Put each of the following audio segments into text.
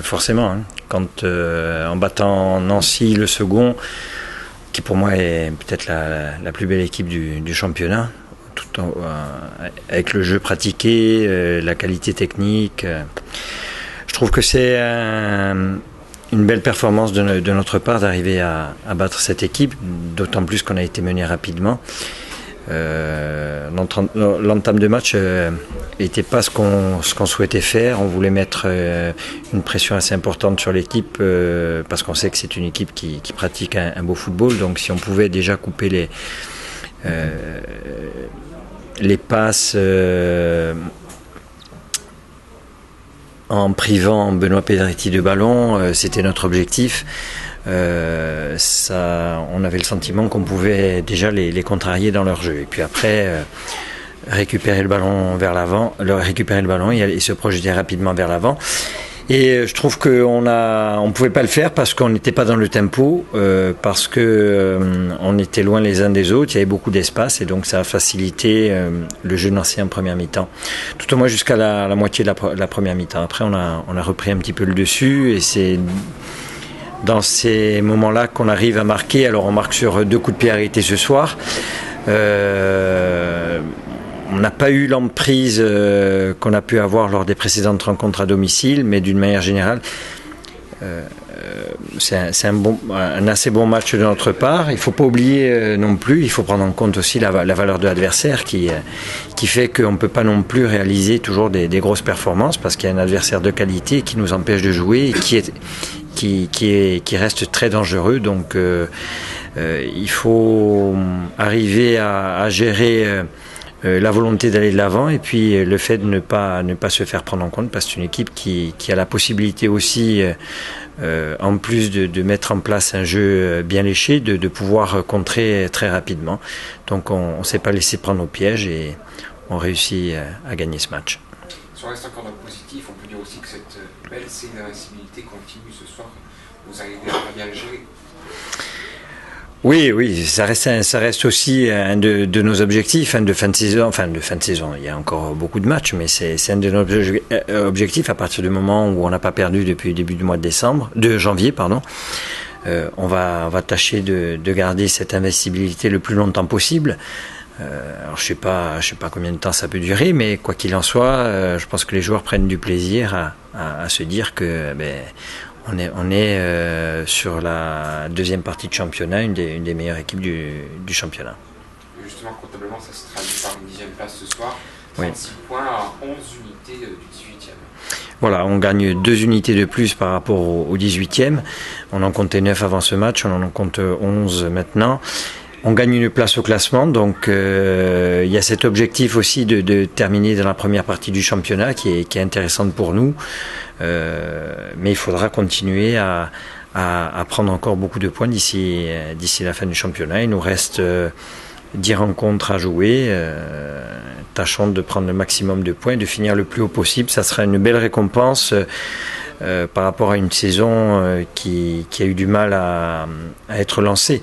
forcément. Hein. Quand en battant Nancy le second, qui pour moi est peut-être la plus belle équipe du championnat, avec le jeu pratiqué, la qualité technique, je trouve que c'est une belle performance de notre part d'arriver à battre cette équipe, d'autant plus qu'on a été mené rapidement. L'entame de match n'était pas ce qu'on souhaitait faire. On voulait mettre une pression assez importante sur l'équipe parce qu'on sait que c'est une équipe qui pratique un beau football. Donc si on pouvait déjà couper les passes en privant Benoît Pedretti de ballon, c'était notre objectif. On avait le sentiment qu'on pouvait déjà les contrarier dans leur jeu. Et puis après, récupérer le ballon vers l'avant, et se projeter rapidement vers l'avant. Et je trouve qu'on pouvait pas le faire parce qu'on n'était pas dans le tempo, parce que on était loin les uns des autres. Il y avait beaucoup d'espace et donc ça a facilité le jeu de Nancy en première mi-temps. Tout au moins jusqu'à la moitié de la première mi-temps. Après, on a repris un petit peu le dessus et c'est dans ces moments-là qu'on arrive à marquer. Alors on marque sur 2 coups de pied arrêtés ce soir. On n'a pas eu l'emprise qu'on a pu avoir lors des précédentes rencontres à domicile, mais d'une manière générale, c'est un assez bon match de notre part. Il ne faut pas oublier non plus, il faut prendre en compte aussi la valeur de l'adversaire qui fait qu'on ne peut pas non plus réaliser toujours des grosses performances parce qu'il y a un adversaire de qualité qui nous empêche de jouer et qui reste très dangereux. Donc il faut arriver à gérer la volonté d'aller de l'avant et puis le fait de ne pas se faire prendre en compte parce que c'est une équipe qui a la possibilité aussi en plus de mettre en place un jeu bien léché, de pouvoir contrer très rapidement. Donc on ne s'est pas laissé prendre au piège et on réussit à gagner ce match. Si on reste encore dans le positif, on peut dire aussi que cette belle série d'invincibilité continue ce soir. Vous arrivez à bien le gérer. Oui, ça reste aussi un de nos objectifs de fin de saison. Il y a encore beaucoup de matchs, mais c'est un de nos objectifs à partir du moment où on n'a pas perdu depuis le début du mois de janvier. On va tâcher de garder cette invincibilité le plus longtemps possible. Alors je sais pas combien de temps ça peut durer, mais quoi qu'il en soit, je pense que les joueurs prennent du plaisir à se dire que on est sur la deuxième partie de championnat, une des meilleures équipes du championnat. Justement, comptablement, ça se traduit par une 10e place ce soir. 36 oui. Points à 11 unités du 18e. Voilà, on gagne 2 unités de plus par rapport au 18e. On en comptait 9 avant ce match, on en compte 11 maintenant. On gagne une place au classement, donc il y a cet objectif aussi de terminer dans la première partie du championnat qui est intéressante pour nous. Mais il faudra continuer à prendre encore beaucoup de points d'ici la fin du championnat. Il nous reste 10 rencontres à jouer. Tâchons de prendre le maximum de points et de finir le plus haut possible. Ça sera une belle récompense par rapport à une saison qui a eu du mal à être lancée.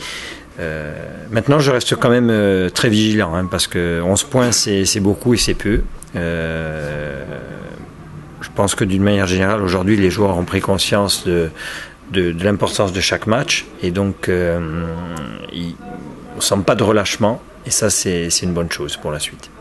Maintenant, je reste quand même très vigilant parce que 11 points, c'est beaucoup et c'est peu. Je pense que d'une manière générale, aujourd'hui, les joueurs ont pris conscience de l'importance de chaque match et donc on ne sent pas de relâchement et ça, c'est une bonne chose pour la suite.